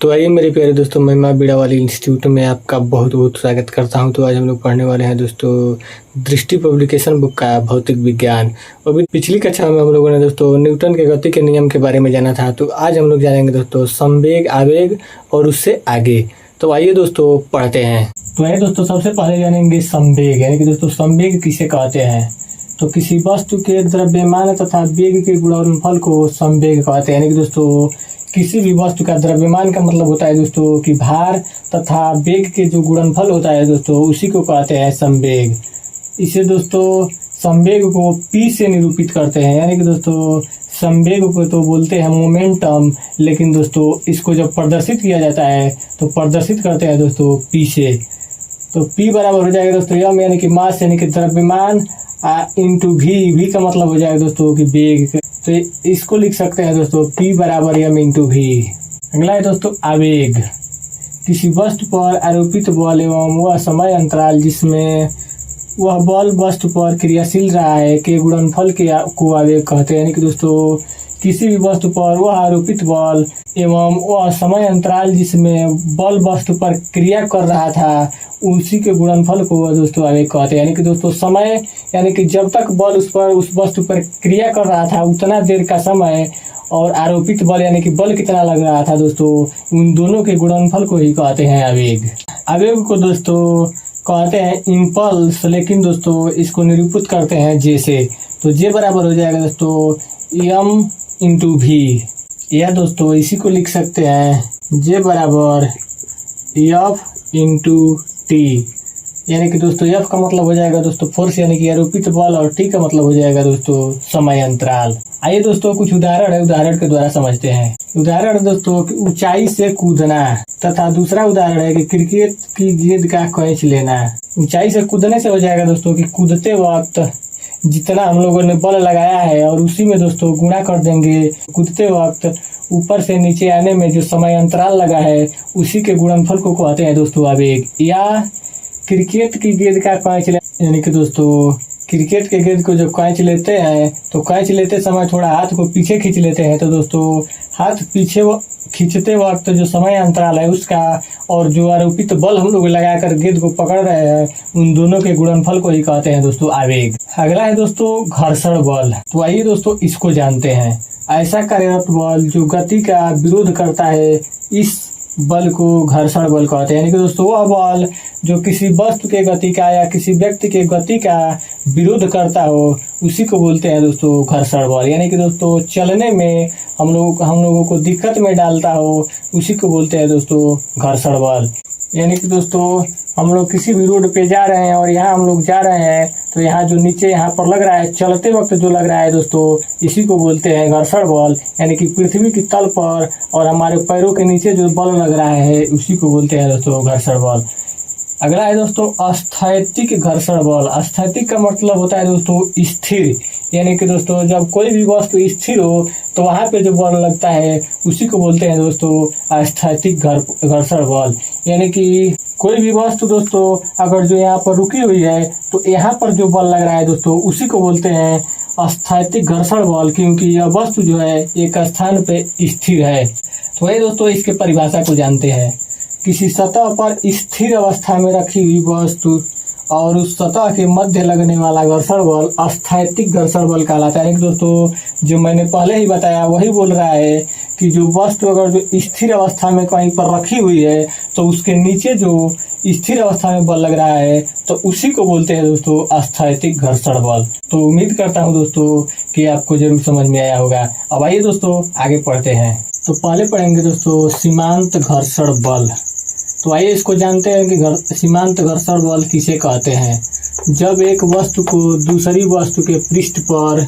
तो आइए मेरे प्यारे दोस्तों, मैं माँ बीड़ा वाली इंस्टीट्यूट में आपका बहुत बहुत स्वागत करता हूं। तो आज हम लोग पढ़ने वाले हैं दोस्तों दृष्टि पब्लिकेशन बुक का भौतिक विज्ञान। अभी पिछली कक्षा में हम लोगों ने दोस्तों न्यूटन के गति के नियम के बारे में जाना था। तो आज हम लोग जानेंगे दोस्तों संवेग, आवेग और उससे आगे। तो आइए दोस्तों पढ़ते हैं। तो आइए दोस्तों सबसे पहले जानेंगे संवेग, यानी कि दोस्तों संवेग किसे कहते हैं। तो किसी वस्तु के द्रव्यमान तथा वेग के गुणनफल को संवेग कहते हैं। यानी कि दोस्तों किसी भी वस्तु का द्रव्यमान का मतलब होता है दोस्तों कि भार तथा वेग के जो गुणनफल होता है दोस्तों उसी को कहते हैं संवेग। इसे दोस्तों संवेग को P से निरूपित करते हैं। यानी कि दोस्तों संवेग को तो बोलते हैं मोमेंटम, लेकिन दोस्तों इसको जब प्रदर्शित किया जाता है तो प्रदर्शित करते हैं दोस्तों P से। तो P बराबर हो जाएगा दोस्तों m यानी कि मास यानी कि द्रव्यमान इंटू v का मतलब हो जाएगा दोस्तों कि वेग। तो इसको लिख सकते हैं दोस्तों P बराबर m इंटू v। अगला है दोस्तों आवेग। किसी वस्तु पर आरोपित बल एवं वह समय अंतराल जिसमें वह बल वस्तु पर क्रियाशील रहा है के गुणनफल को आवेग कहते हैं। यानी कि दोस्तों किसी भी वस्तु पर वह आरोपित बल एवं वह समय अंतराल जिसमें बल वस्तु पर क्रिया कर रहा था उसी के गुणनफल को दोस्तों आवेग कहते हैं। यानी कि दोस्तों समय यानी कि जब तक बल उस वस्तु पर क्रिया कर रहा था उतना देर का समय, और आरोपित बल यानी कि बल कितना लग रहा था दोस्तों, उन दोनों के गुणनफल को ही कहते हैं आवेग। आवेग को दोस्तों कहते हैं इम्पल्स, लेकिन दोस्तों इसको निरूपित करते हैं जे से। तो जे बराबर हो जाएगा दोस्तों m इंटू v, या दोस्तों इसी को लिख सकते हैं जे बराबर f इंटू t। यानी कि दोस्तों f का मतलब हो जाएगा दोस्तों फोर्स यानी कि आरोपित बल, और t का मतलब हो जाएगा दोस्तों समय अंतराल। आइए दोस्तों कुछ उदाहरण है, उदाहरण के द्वारा समझते हैं। उदाहरण दोस्तों ऊंचाई से कूदना, तथा दूसरा उदाहरण है कि क्रिकेट की गेंद का कैच लेना। ऊंचाई से कूदने से हो जाएगा दोस्तों कि कूदते वक्त जितना हम लोगों ने बल लगाया है और उसी में दोस्तों गुणा कर देंगे कूदते वक्त ऊपर से नीचे आने में जो समय अंतराल लगा है उसी के गुणनफल को कहते हैं दोस्तों आवेग। या क्रिकेट की गेंद का कैच यानी कि दोस्तों क्रिकेट के गेंद को जब कैच लेते हैं तो कैच लेते समय थोड़ा हाथ को पीछे खींच लेते हैं, तो दोस्तों हाथ पीछे खींचते वक्त जो समय अंतराल है उसका और जो आरोपित बल हम लोग लगाकर गेंद को पकड़ रहे हैं उन दोनों के गुणनफल को ही कहते हैं दोस्तों आवेग। अगला है दोस्तों घर्षण बल। तो आइए दोस्तों इसको जानते हैं। ऐसा कार्यरत बल जो गति का विरोध करता है इस बल को घर्षण बल कहते हैं। यानी कि दोस्तों वह बल जो किसी वस्तु के गति का या किसी व्यक्ति के गति का विरोध करता हो उसी को बोलते हैं दोस्तों घर्षण बल। यानी कि दोस्तों चलने में हम लोगों को दिक्कत में डालता हो उसी को बोलते हैं दोस्तों घर्षण बल। यानी कि दोस्तों हम लोग किसी भी रोड पे जा रहे हैं और यहाँ हम लोग जा रहे हैं तो यहाँ जो नीचे यहाँ पर लग रहा है चलते वक्त जो लग रहा है दोस्तों इसी को बोलते हैं घर्षण बल। यानी कि पृथ्वी की तल पर और हमारे पैरों के नीचे जो बल लग रहा है उसी को बोलते हैं दोस्तों घर्षण बल। अगला है दोस्तों स्थैतिक घर्षण बल। स्थैतिक का मतलब होता है दोस्तों स्थिर। यानी कि दोस्तों जब कोई भी वस्तु स्थिर हो तो वहाँ पे जो बल लगता है उसी को बोलते हैं दोस्तों स्थैतिक घर्षण बल। यानी कि कोई भी वस्तु दोस्तों अगर जो यहाँ पर रुकी हुई है तो यहाँ पर जो बल लग रहा है दोस्तों उसी को बोलते हैं स्थैतिक घर्षण बल, क्योंकि यह वस्तु जो है एक स्थान पे स्थिर है। तो ये दोस्तों इसके परिभाषा को जानते हैं। किसी सतह पर स्थिर अवस्था में रखी हुई वस्तु और उस सतह के मध्य लगने वाला घर्षण बल स्थैतिक घर्षण बल कहलाता है। दोस्तों जो मैंने पहले ही बताया वही बोल रहा है कि जो वस्तु अगर जो स्थिर अवस्था में कहीं पर रखी हुई है तो उसके नीचे जो स्थिर अवस्था में बल लग रहा है तो उसी को बोलते हैं दोस्तों स्थैतिक घर्षण बल। तो उम्मीद करता हूँ दोस्तों कि आपको जरूर समझ में आया होगा। अब आइए दोस्तों आगे पढ़ते हैं। तो पहले पढ़ेंगे दोस्तों सीमांत घर्षण बल। तो आइए इसको जानते हैं कि सीमांत घर्षण बल किसे कहते हैं। जब एक वस्तु को दूसरी वस्तु के पृष्ठ पर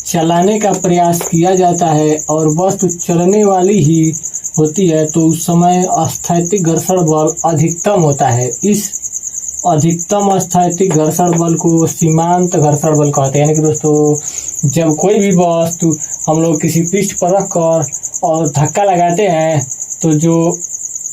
चलाने का प्रयास किया जाता है और वस्तु चलने वाली ही होती है तो उस समय स्थैतिक घर्षण बल अधिकतम होता है। इस अधिकतम स्थैतिक घर्षण बल को सीमांत घर्षण बल कहते हैं। यानी कि दोस्तों जब कोई भी वस्तु हम लोग किसी पृष्ठ पर रखकर और धक्का लगाते हैं तो जो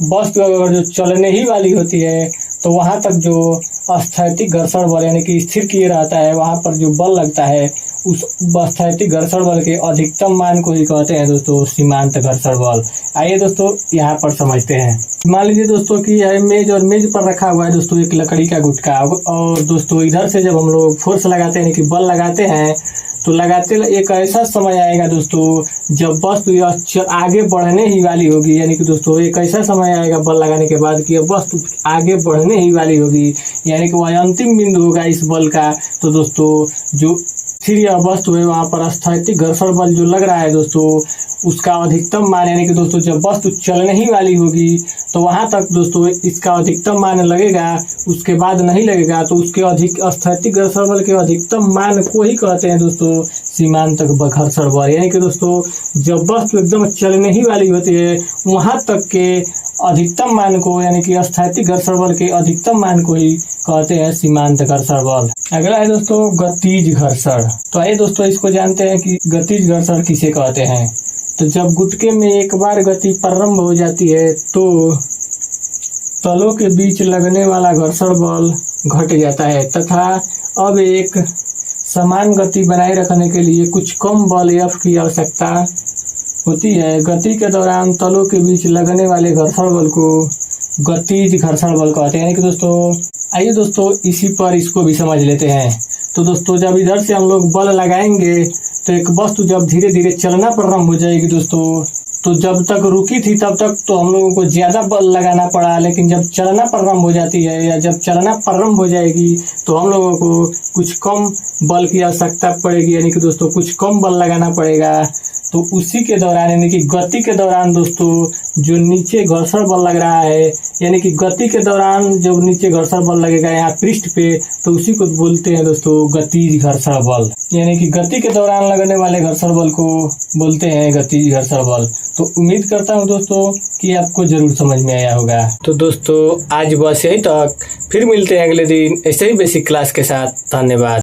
वस्तु अगर जो चलने ही वाली होती है तो वहाँ तक जो स्थैतिक घर्षण बल यानी कि स्थिर किए रहता है वहाँ पर जो बल लगता है उस स्थैतिक घर्षण बल के अधिकतम मान को ही कहते हैं दोस्तों सीमांत घर्षण बल। आइए दोस्तों यहाँ पर समझते हैं। मान लीजिए दोस्तों कि यह मेज और मेज पर रखा हुआ है दोस्तों एक लकड़ी का गुटका, और दोस्तों इधर से जब हम लोग फोर्स लगाते हैं यानी कि बल लगाते हैं तो लगाते एक ऐसा समय आएगा दोस्तों जब वस्तु यह आगे बढ़ने ही वाली होगी, यानी कि दोस्तों एक ऐसा समय आएगा बल लगाने के बाद कि अब वस्तु आगे बढ़ने ही वाली होगी, यानी कि वह अंतिम बिंदु होगा इस बल का। तो दोस्तों जो फिर यह वस्तु है वहां पर स्थैतिक घर्षण बल जो लग रहा है दोस्तों उसका अधिकतम मान, यानी कि दोस्तों जब वस्तु चलने ही वाली होगी तो वहां तक दोस्तों इसका अधिकतम मान लगेगा, उसके बाद नहीं लगेगा। तो उसके अधिक स्थैतिक घर्षण बल के अधिकतम मान को ही कहते हैं दोस्तों सीमांत घर्षण बल, यानी कि दोस्तों जब वस्तु एकदम चलने ही वाली होती है वहां तक के अधिकतम मान को, यानी कि स्थैतिक घर्षण बल के अधिकतम मान को ही कहते हैं सीमांत घर्षण बल। अगला है दोस्तों गतिज घर्षण। तो आइए दोस्तों इसको जानते हैं कि गतिज घर्षण किसे कहते हैं। तो जब गुटके में एक बार गति प्रारंभ हो जाती है तो तलों के बीच लगने वाला घर्षण बल घट जाता है तथा अब एक समान गति बनाए रखने के लिए कुछ कम बल F की आवश्यकता होती है। गति के दौरान तलों के बीच लगने वाले घर्षण बल को गतिज घर्षण बल कहते हैं। यानी कि दोस्तों आइए दोस्तों इसी पर इसको भी समझ लेते हैं। तो दोस्तों जब इधर से हम लोग बल लगाएंगे तो एक वस्तु जब धीरे धीरे चलना प्रारंभ हो जाएगी दोस्तों, तो जब तक रुकी थी तब तक तो हम लोगों को ज्यादा बल लगाना पड़ा, लेकिन जब चलना प्रारंभ हो जाती है या जब चलना प्रारंभ हो जाएगी तो हम लोगों को कुछ कम बल की आवश्यकता पड़ेगी, यानी कि दोस्तों कुछ कम बल लगाना पड़ेगा। तो उसी के दौरान यानी कि गति के दौरान दोस्तों जो नीचे घर्षण बल लग रहा है, यानी कि गति के दौरान जब नीचे घर्षण बल लगेगा यहाँ पृष्ठ पे, तो उसी को बोलते हैं दोस्तों गतिज घर्षण बल, यानी कि गति के दौरान लगने वाले घर्षण बल को बोलते हैं गतिज घर्षण बल। तो उम्मीद करता हूँ दोस्तों कि आपको जरूर समझ में आया होगा। तो दोस्तों आज बस यहीं तक, फिर मिलते हैं अगले दिन ऐसे ही बेसिक क्लास के साथ। धन्यवाद।